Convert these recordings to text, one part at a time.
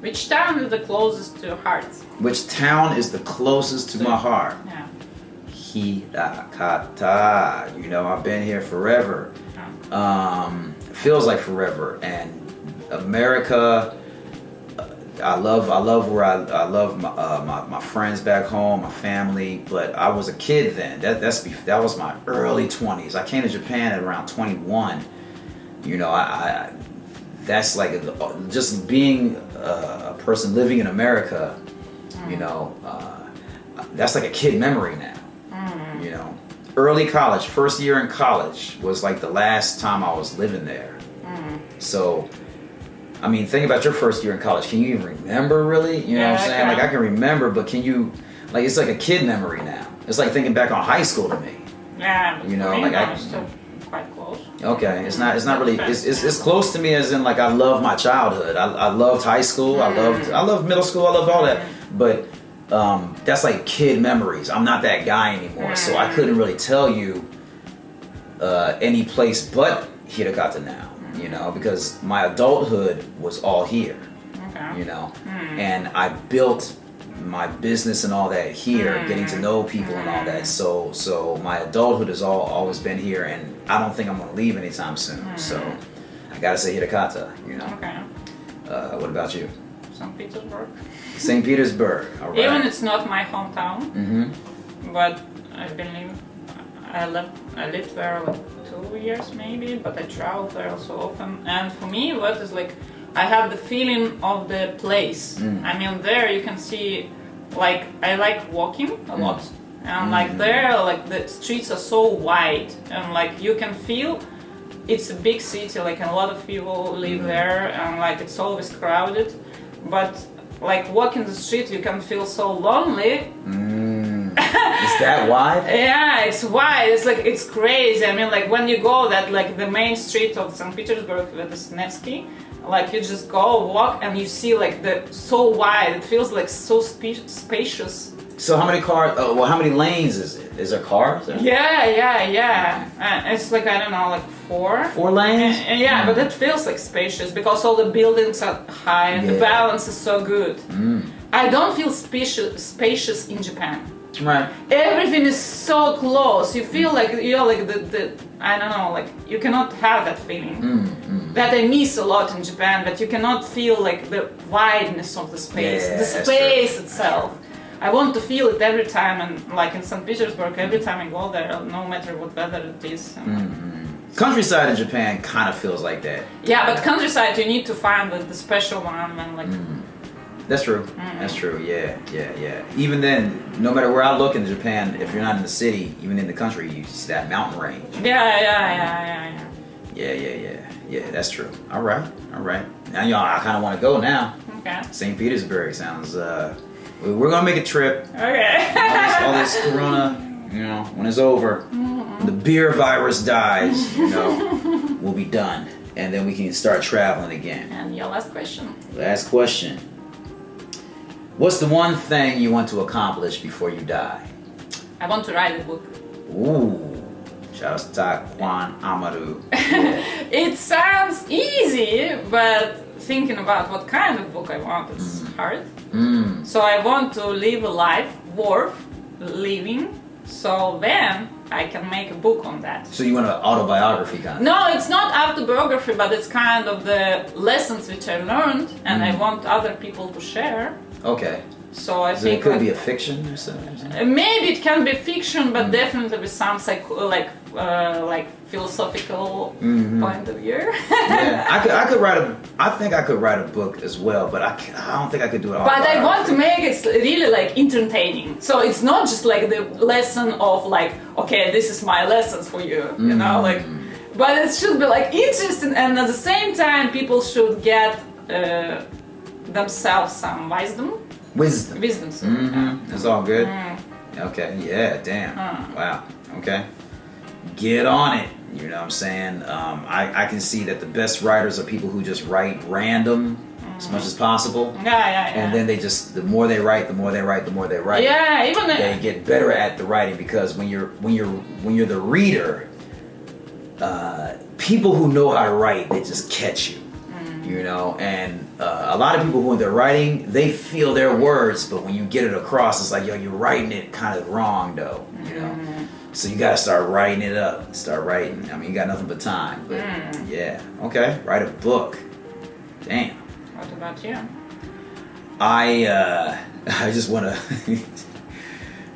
Which town is the closest to your heart? Which town is the closest to my heart? Yeah. Hirakata. You know, I've been here forever. Feels like forever. And America, I love where I love my friends back home, my family. But I was a kid then. That was my early 20s. I came to Japan at around 21. You know, I that's like just being a person living in America. You know, that's like a kid memory now. You know, early college, first year in college was like the last time I was living there. So, I mean, think about your first year in college. Can you even remember really? You know what I'm saying? Like I can remember, but can you, like, it's like a kid memory now. It's like thinking back on high school to me. Yeah, you know, like I'm still quite close. Okay, it's not really, it's close to me as in like I love my childhood. I loved high school. I loved middle school. I loved all that. But that's like kid memories. I'm not that guy anymore, so I couldn't really tell you any place but Hirakata now. You know, because my adulthood was all here. Okay. You know, and I built my business and all that here, getting to know people and all that. So my adulthood has always been here, and I don't think I'm gonna leave anytime soon. So I gotta say Hirakata. You know. Okay. What about you? St. Petersburg. St. Petersburg. All right. Even it's not my hometown, but I believe I lived there like 2 years maybe, but I traveled there so often. And for me, what is like, I have the feeling of the place. I mean, there you can see, like, I like walking a lot, and like there, like the streets are so wide, and like you can feel it's a big city, like a lot of people live there, and like it's always crowded, but like walking the street you can feel so lonely. Is that wide? Yeah, it's wide. It's like, it's crazy. I mean, like when you go that, like the main street of St. Petersburg, the Nevsky, like you just go walk and you see like the so wide. It feels like so spacious. So how many cars? Well, how many lanes is it? Is there cars? There? Yeah. It's like, I don't know, like 4. 4 lanes? Yeah, but it feels like spacious because all the buildings are high and the balance is so good. I don't feel spacious in Japan. Right. Everything is so close. You feel like you're like the I don't know, like you cannot have that feeling. That I miss a lot in Japan, that you cannot feel like the wideness of the space, the space itself. I want to feel it every time, and like in St. Petersburg, every time I go there, no matter what weather it is. Countryside in Japan kind of feels like that. Yeah, but countryside you need to find the special one, and like. That's true. That's true. Yeah. Even then, no matter where I look in Japan, if you're not in the city, even in the country, you see that mountain range. Yeah. Yeah, that's true. All right. Now, y'all, I kind of want to go now. Okay. St. Petersburg sounds. We're gonna make a trip. Okay. all this Corona, you know, when it's over, when the beer virus dies, you know, we'll be done, and then we can start traveling again. And your last question. Last question. What's the one thing you want to accomplish before you die? I want to write a book. Ooh. Shout out to Taekwondo Amaru. Yeah. It sounds easy, but thinking about what kind of book I want, it's hard. So I want to live a life worth living, so then I can make a book on that. So you want an autobiography kind of? No, it's not autobiography, but it's kind of the lessons which I learned, and I want other people to share. Okay. So I So think it could be a fiction or something? maybe it can be fiction, but definitely with some like philosophical point of view. Yeah, I could write I think I could write a book as well, but I don't think I could do it all. But I want to make it really like entertaining. So it's not just like the lesson of like, okay, this is my lessons for you, you know, like, but it should be like interesting, and at the same time people should get themselves some wisdom. That's all good. Okay, yeah, damn. Wow. Okay. Get on it. You know what I'm saying? I can see that the best writers are people who just write random as much as possible. Yeah. And then they just, the more they write. Yeah, even they get better at the writing, because when you're the reader, people who know how to write, they just catch you. You know, and a lot of people when they're writing, they feel their words, but when you get it across, it's like, yo, you're writing it kind of wrong though, you know. So you gotta start writing it up. Start writing. I mean, you got nothing but time. But yeah, okay, write a book. Damn. What about you? I just wanna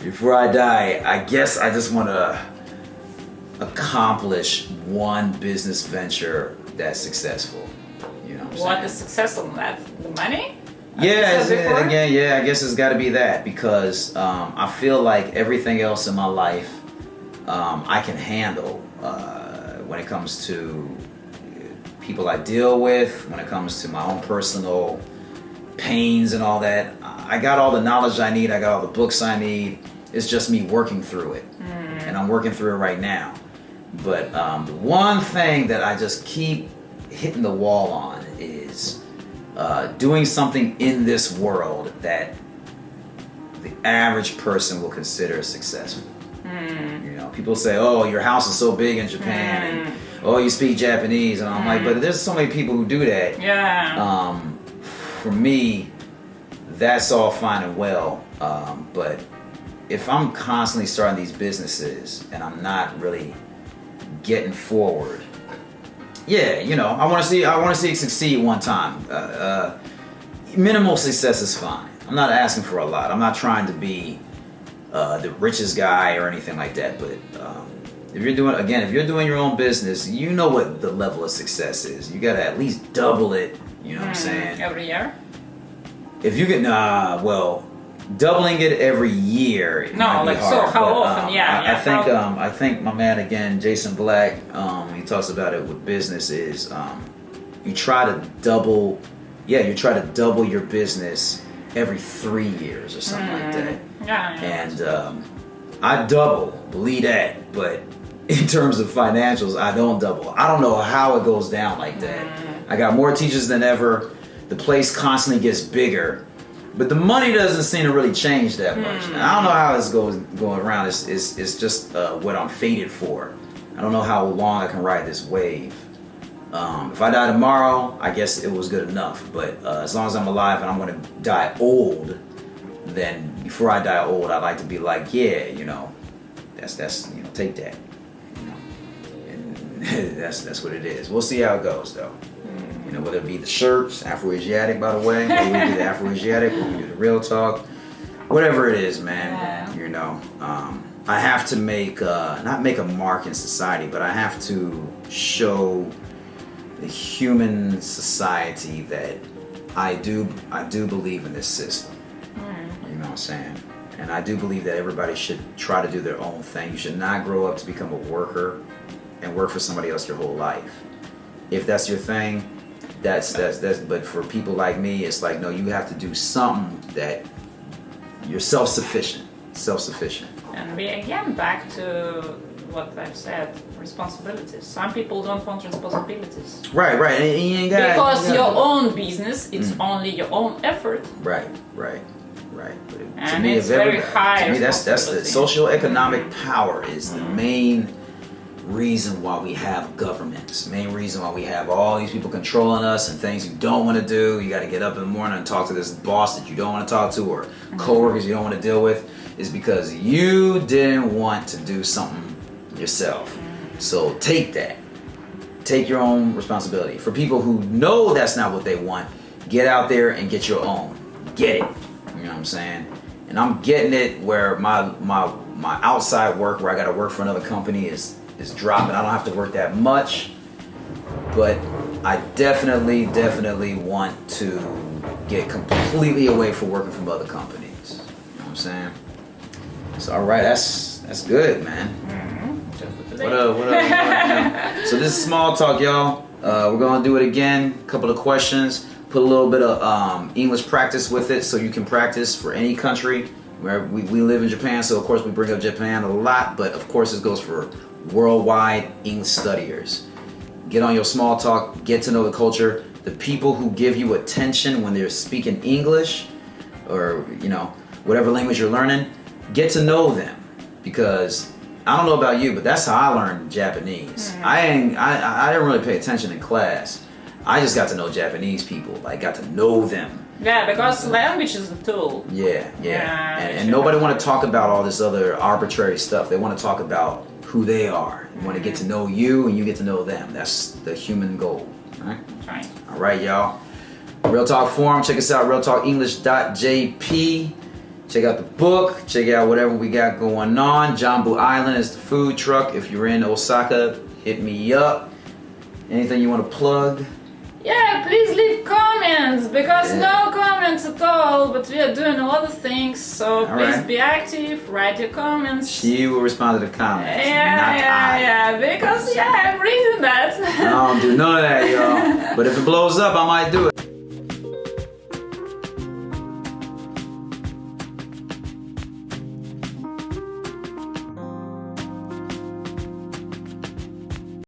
before I die, I guess I just wanna accomplish one business venture that's successful. You know What is success on that? The money? Yeah, again, yeah, I guess it's got to be that because I feel like everything else in my life I can handle when it comes to people I deal with, when it comes to my own personal pains and all that. I got all the knowledge I need. I got all the books I need. It's just me working through it, and I'm working through it right now. But the one thing that I just keep hitting the wall on is doing something in this world that the average person will consider successful. You know, people say, "Oh, your house is so big in Japan," and "Oh, you speak Japanese," and I'm like, "But there's so many people who do that." Yeah. For me, that's all fine and well, but if I'm constantly starting these businesses and I'm not really getting forward. Yeah, you know, I want to see it succeed one time. Minimal success is fine. I'm not asking for a lot. I'm not trying to be the richest guy or anything like that. But if you're doing your own business, you know what the level of success is. You got to at least double it. You know what I'm saying? Every year? If you get doubling it every year. No, like hard, so. How but, often? Yeah. I think my man again, Jason Black, he talks about it with business is you try to double your business every 3 years or something like that. Yeah. And I double, believe that, but in terms of financials, I don't double. I don't know how it goes down like that. I got more teachers than ever. The place constantly gets bigger. But the money doesn't seem to really change that much. And I don't know how this goes going around. It's just what I'm fated for. I don't know how long I can ride this wave. If I die tomorrow, I guess it was good enough. But as long as I'm alive and I'm going to die old, then before I die old, I'd like to be like, yeah, you know, that's take that. You know, and that's what it is. We'll see how it goes though. You know, whether it be the shirts, Afro-Asiatic, by the way, whether we do the Afro-Asiatic, whether we do the real talk, whatever it is, man. Yeah. You know, I have to not make a mark in society, but I have to show the human society that I do believe in this system. You know what I'm saying? And I do believe that everybody should try to do their own thing. You should not grow up to become a worker and work for somebody else your whole life. If that's your thing, that's but for people like me, it's like, no, you have to do something that you're self-sufficient. And we again back to what I've said, responsibilities. Some people don't want responsibilities. Right. And you ain't got, because your own business, it's only your own effort. Right. But to And me, it's very high. To me, that's the socio-economic power is the main reason why we have governments. Main reason why we have all these people controlling us and things you don't want to do. You got to get up in the morning and talk to this boss that you don't want to talk to or coworkers you don't want to deal with, is because you didn't want to do something yourself. So take that. Take your own responsibility. For people who know that's not what they want, get out there and get your own. Get it. You know what I'm saying? And I'm getting it where my outside work, where I got to work for another company, is dropping. I don't have to work that much, but I definitely want to get completely away from working from other companies. You know what I'm saying? So all right, that's good, man. What up? So this is small talk, y'all. We're gonna do it again. A couple of questions. Put a little bit of English practice with it, so you can practice for any country. Where we live in Japan, so of course we bring up Japan a lot, but of course this goes for worldwide English studiers. Get on your small talk, get to know the culture. The people who give you attention when they're speaking English or, you know, whatever language you're learning, get to know them. Because I don't know about you, but that's how I learned Japanese. I didn't really pay attention in class. I just got to know Japanese people. Like, got to know them. Yeah, because language is a tool. Yeah. Yeah, And nobody want to talk about all this other arbitrary stuff. They want to talk about who they are. They want to get to know you, and you get to know them. That's the human goal. All right. Right. All right, y'all. Real Talk Forum. Check us out. RealTalkEnglish.jp. Check out the book. Check out whatever we got going on. Jambu Island is the food truck. If you're in Osaka, hit me up. Anything you want to plug? Yeah, please leave comments, because no comments at all, but we are doing a lot of things, so please be active, write your comments. She will respond to the comments. Yeah, because I'm reading that. I don't do none of that, y'all. But if it blows up, I might do it.